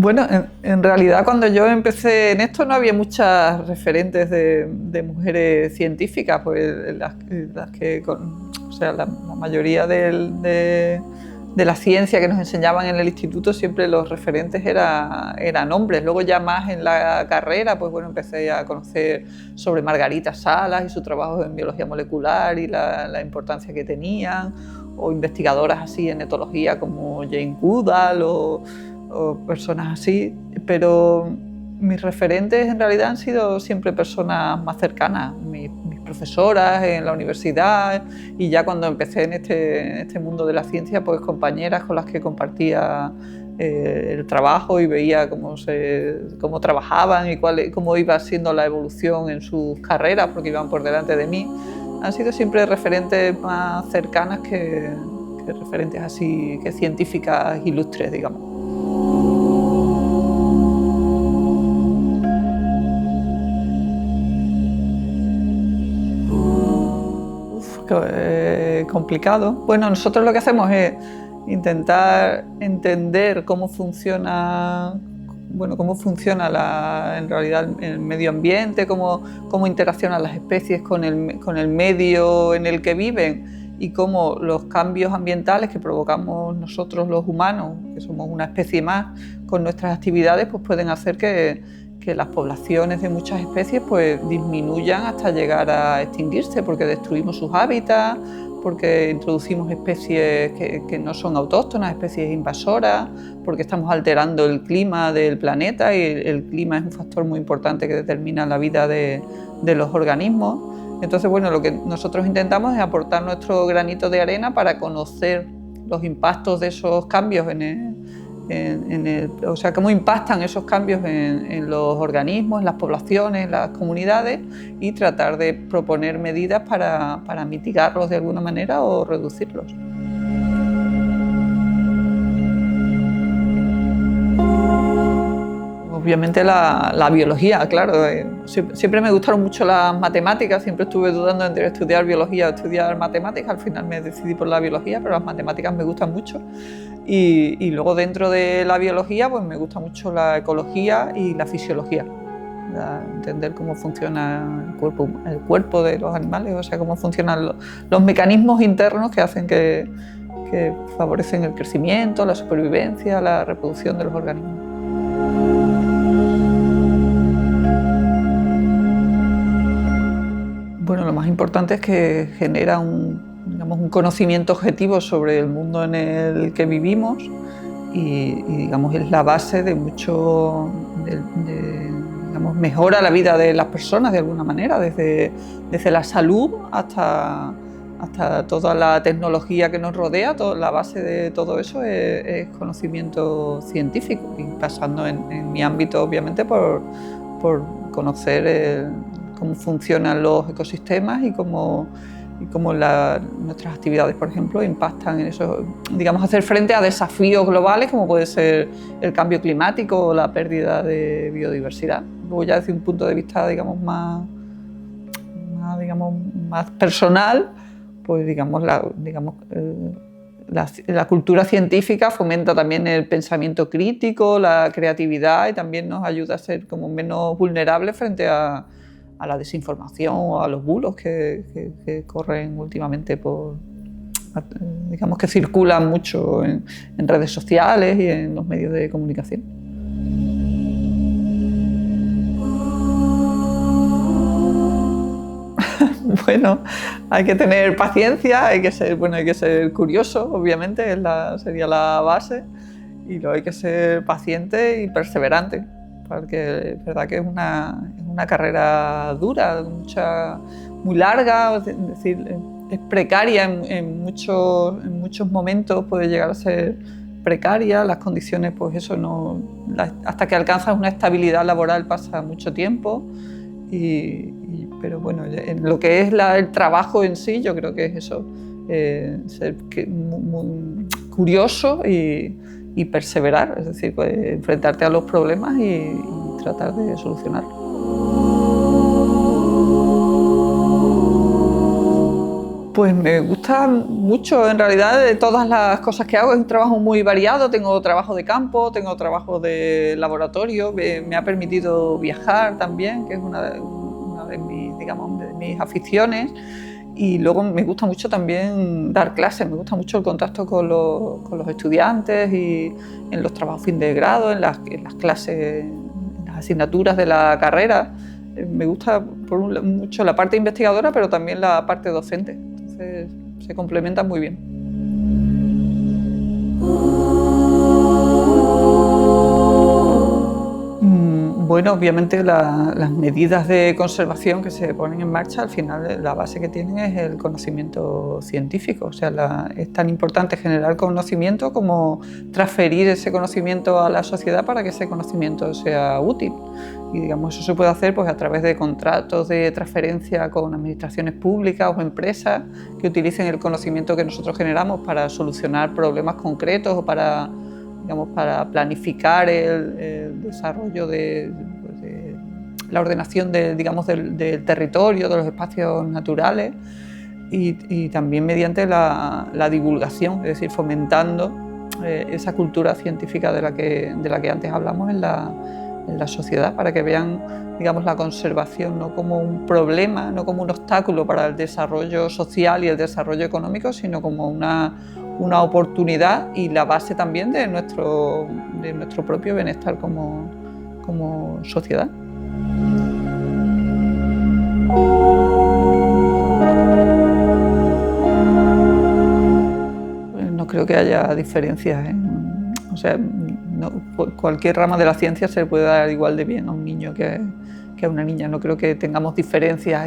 Bueno, en realidad cuando yo empecé en esto no había muchas referentes de mujeres científicas, pues las que, o sea, la mayoría de la ciencia que nos enseñaban en el instituto siempre los referentes eran hombres. Luego ya más en la carrera, pues bueno, empecé a conocer sobre Margarita Salas y su trabajo en biología molecular y la importancia que tenían, o investigadoras así en etología como Jane Goodall o personas así, pero mis referentes en realidad han sido siempre personas más cercanas, mis profesoras en la universidad, y ya cuando empecé en este mundo de la ciencia, pues compañeras con las que compartía el trabajo y veía cómo trabajaban y cómo iba siendo la evolución en sus carreras, porque iban por delante de mí. Han sido siempre referentes más cercanas que referentes así, que científicas ilustres, digamos. Complicado. Bueno, nosotros lo que hacemos es intentar entender cómo funciona, en realidad el medio ambiente, cómo interaccionan las especies con el medio en el que viven, y cómo los cambios ambientales que provocamos nosotros los humanos, que somos una especie más, con nuestras actividades, pues pueden hacer que las poblaciones de muchas especies pues disminuyan hasta llegar a extinguirse, porque destruimos sus hábitats, porque introducimos especies que no son autóctonas, especies invasoras, porque estamos alterando el clima del planeta, y el clima es un factor muy importante que determina la vida de los organismos. Entonces, bueno, lo que nosotros intentamos es aportar nuestro granito de arena para conocer los impactos de esos cambios o sea, cómo impactan esos cambios en los organismos, en las poblaciones, en las comunidades, y tratar de proponer medidas para mitigarlos de alguna manera o reducirlos. Obviamente la biología, claro. Siempre me gustaron mucho las matemáticas, siempre estuve dudando entre estudiar biología o estudiar matemáticas. Al final me decidí por la biología, pero las matemáticas me gustan mucho. Y luego dentro de la biología pues me gusta mucho la ecología y la fisiología. Entender cómo funciona el cuerpo de los animales, o sea, cómo funcionan los mecanismos internos que hacen que favorecen el crecimiento, la supervivencia, la reproducción de los organismos. Bueno, lo más importante es que genera un conocimiento objetivo sobre el mundo en el que vivimos, y digamos, es la base de mucho, digamos, mejora la vida de las personas de alguna manera, desde la salud hasta toda la tecnología que nos rodea. La base de todo eso es conocimiento científico, y pasando en mi ámbito, obviamente, por conocer cómo funcionan los ecosistemas y cómo nuestras actividades, por ejemplo, impactan en eso. Digamos, hacer frente a desafíos globales como puede ser el cambio climático o la pérdida de biodiversidad. Luego, ya desde un punto de vista, digamos, más personal, pues la cultura científica fomenta también el pensamiento crítico, la creatividad, y también nos ayuda a ser como menos vulnerables frente a la desinformación o a los bulos que corren últimamente digamos, que circulan mucho en redes sociales y en los medios de comunicación. Bueno, hay que tener paciencia, hay que ser curioso, obviamente, sería la base, y luego hay que ser paciente y perseverante, porque es verdad que es una carrera dura, muy larga, es decir, es precaria en muchos momentos, puede llegar a ser precaria, las condiciones, pues eso hasta que alcanzas una estabilidad laboral pasa mucho tiempo, pero bueno, en lo que es el trabajo en sí, yo creo que es eso, ser muy curioso y perseverar, es decir, pues, enfrentarte a los problemas y tratar de solucionarlos. Pues me gusta mucho, en realidad, de todas las cosas que hago. Es un trabajo muy variado, tengo trabajo de campo, tengo trabajo de laboratorio, me ha permitido viajar también, que es una de mis, digamos, de mis aficiones. Y luego me gusta mucho también dar clases, me gusta mucho el contacto con los estudiantes y en los trabajos fin de grado, en las clases, en las asignaturas de la carrera. Me gusta mucho la parte investigadora, pero también la parte docente. Entonces se complementan muy bien. Bueno, obviamente las medidas de conservación que se ponen en marcha, al final la base que tienen es el conocimiento científico. O sea, es tan importante generar conocimiento como transferir ese conocimiento a la sociedad para que ese conocimiento sea útil. Y digamos, eso se puede hacer pues, a través de contratos de transferencia con administraciones públicas o empresas que utilicen el conocimiento que nosotros generamos para solucionar problemas concretos o para planificar el desarrollo de la ordenación del territorio, de los espacios naturales y también mediante la divulgación, es decir, fomentando esa cultura científica de la que antes hablamos en la sociedad, para que vean, digamos, la conservación no como un problema, no como un obstáculo para el desarrollo social y el desarrollo económico, sino como una oportunidad y la base también de nuestro propio bienestar como sociedad. No creo que haya diferencias o sea, cualquier rama de la ciencia se le puede dar igual de bien a un niño que a una niña. No creo que tengamos diferencias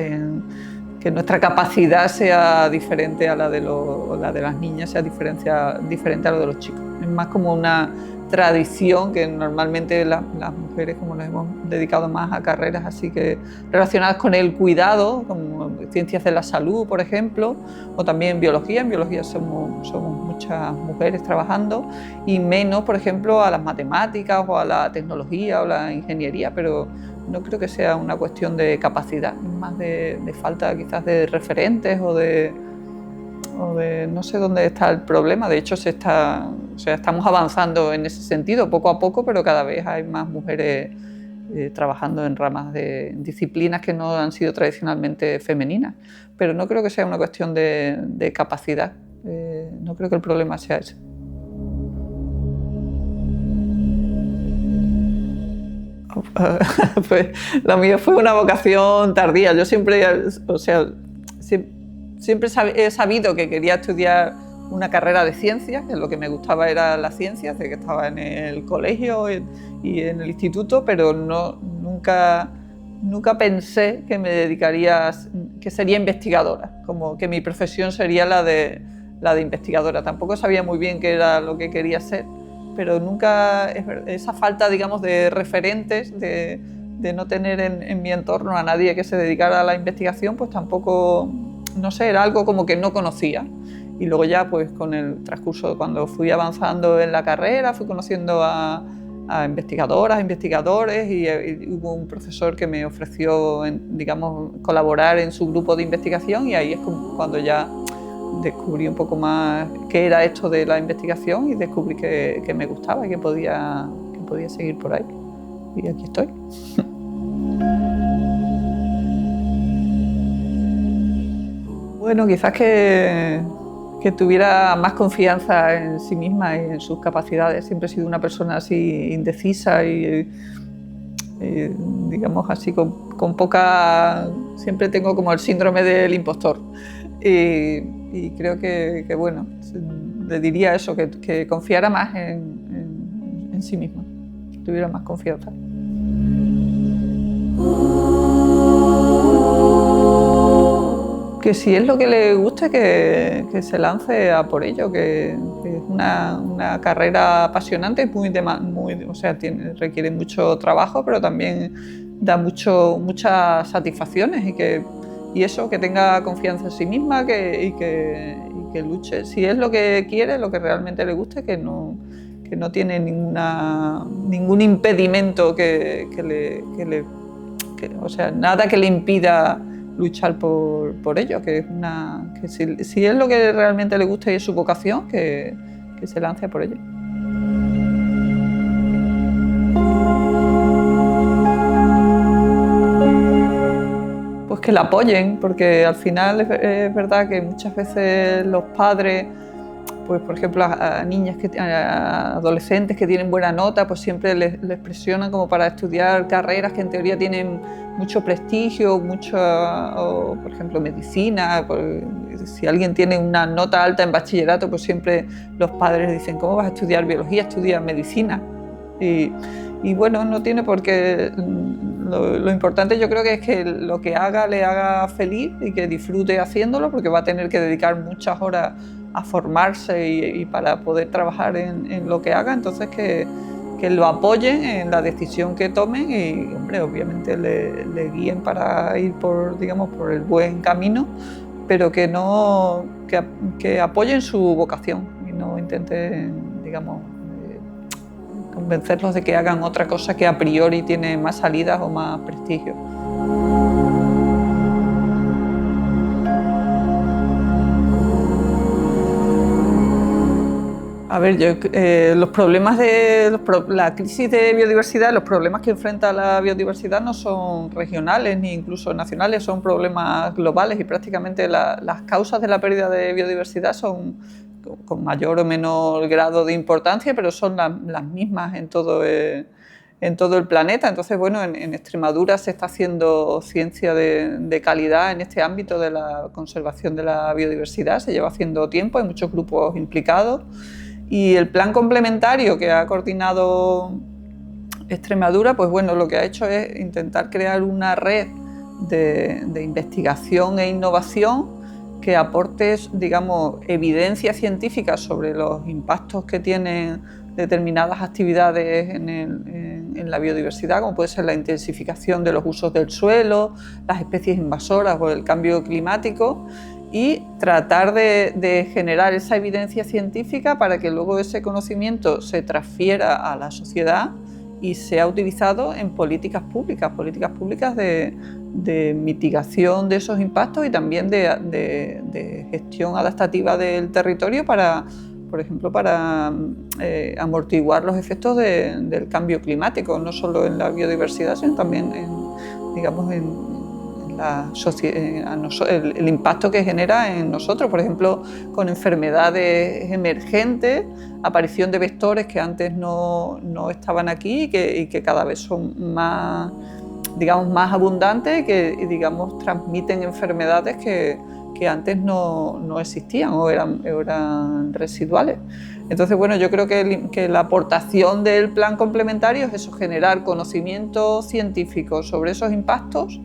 que nuestra capacidad sea diferente a la de las niñas, sea diferente a lo de los chicos. Es más como una tradición que normalmente las mujeres, como nos hemos dedicado más a carreras así que relacionadas con el cuidado, como ciencias de la salud, por ejemplo, o también biología. En biología somos muchas mujeres trabajando y menos, por ejemplo, a las matemáticas o a la tecnología o la ingeniería, pero no creo que sea una cuestión de capacidad, es más de falta quizás de referentes o de no sé dónde está el problema. De hecho, estamos avanzando en ese sentido poco a poco, pero cada vez hay más mujeres trabajando en ramas de disciplinas que no han sido tradicionalmente femeninas. Pero no creo que sea una cuestión de capacidad, no creo que el problema sea ese. Pues la mía fue una vocación tardía. Yo siempre he sabido que quería estudiar una carrera de ciencias, que lo que me gustaba era la ciencia, desde que estaba en el colegio y en el instituto, pero nunca pensé que me dedicaría, que sería investigadora, como que mi profesión sería la de investigadora. Tampoco sabía muy bien qué era lo que quería ser, pero nunca, esa falta, digamos, de referentes, de no tener en mi entorno a nadie que se dedicara a la investigación, pues tampoco, no sé, era algo como que no conocía. Y luego ya, pues con el transcurso, cuando fui avanzando en la carrera, fui conociendo a investigadoras, investigadores y hubo un profesor que me ofreció, digamos, colaborar en su grupo de investigación y ahí es cuando ya descubrí un poco más qué era esto de la investigación y descubrí que me gustaba y que podía seguir por ahí. Y aquí estoy. Bueno, quizás que tuviera más confianza en sí misma y en sus capacidades. Siempre he sido una persona así indecisa y digamos así con poca... Siempre tengo como el síndrome del impostor. Y creo que bueno, le diría eso, que confiara más en sí misma, que tuviera más confianza. Que si es lo que le guste, que se lance a por ello, que es una carrera apasionante, requiere mucho trabajo, pero también da muchas satisfacciones y eso, que tenga confianza en sí misma y que luche. Si es lo que quiere, lo que realmente le guste, que no tiene ningún impedimento o sea, nada que le impida luchar por ello, que si es lo que realmente le gusta y es su vocación, que se lance por ello. Pues que la apoyen, porque al final es verdad que muchas veces los padres, pues por ejemplo a niñas, a adolescentes que tienen buena nota, pues siempre les presionan como para estudiar carreras que en teoría tienen mucho prestigio, o, por ejemplo medicina. Si alguien tiene una nota alta en bachillerato, pues siempre los padres dicen: ¿cómo vas a estudiar biología? Estudia medicina. Y bueno, no tiene por qué. Lo importante yo creo que es que lo que haga le haga feliz y que disfrute haciéndolo, porque va a tener que dedicar muchas horas a formarse y para poder trabajar en lo que haga. Entonces que lo apoyen en la decisión que tomen y, hombre, obviamente le guíen para ir por el buen camino, pero que apoyen su vocación y no intenten, convencerlos de que hagan otra cosa que a priori tiene más salidas o más prestigio. A ver, los problemas la crisis de biodiversidad, los problemas que enfrenta la biodiversidad no son regionales ni incluso nacionales, son problemas globales, y prácticamente las causas de la pérdida de biodiversidad son con mayor o menor grado de importancia, pero son las mismas en todo el planeta. Entonces, bueno, en Extremadura se está haciendo ciencia de calidad en este ámbito de la conservación de la biodiversidad, se lleva haciendo tiempo, hay muchos grupos implicados. Y el plan complementario que ha coordinado Extremadura, pues bueno, lo que ha hecho es intentar crear una red de investigación e innovación que aporte, evidencia científica sobre los impactos que tienen determinadas actividades en la biodiversidad, como puede ser la intensificación de los usos del suelo, las especies invasoras o el cambio climático, y tratar de generar esa evidencia científica para que luego ese conocimiento se transfiera a la sociedad y sea utilizado en políticas públicas de mitigación de esos impactos y también de gestión adaptativa del territorio por ejemplo, para amortiguar los efectos del cambio climático, no solo en la biodiversidad, sino también el impacto que genera en nosotros, por ejemplo, con enfermedades emergentes, aparición de vectores que antes no estaban aquí y que cada vez son más abundantes y que transmiten enfermedades que antes no existían o eran residuales. Entonces, bueno, yo creo que la aportación del plan complementario es eso, generar conocimiento científico sobre esos impactos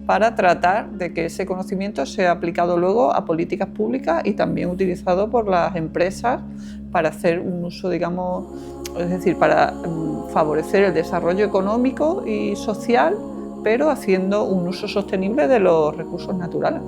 para tratar de que ese conocimiento sea aplicado luego a políticas públicas y también utilizado por las empresas para hacer un uso, es decir, para favorecer el desarrollo económico y social, pero haciendo un uso sostenible de los recursos naturales.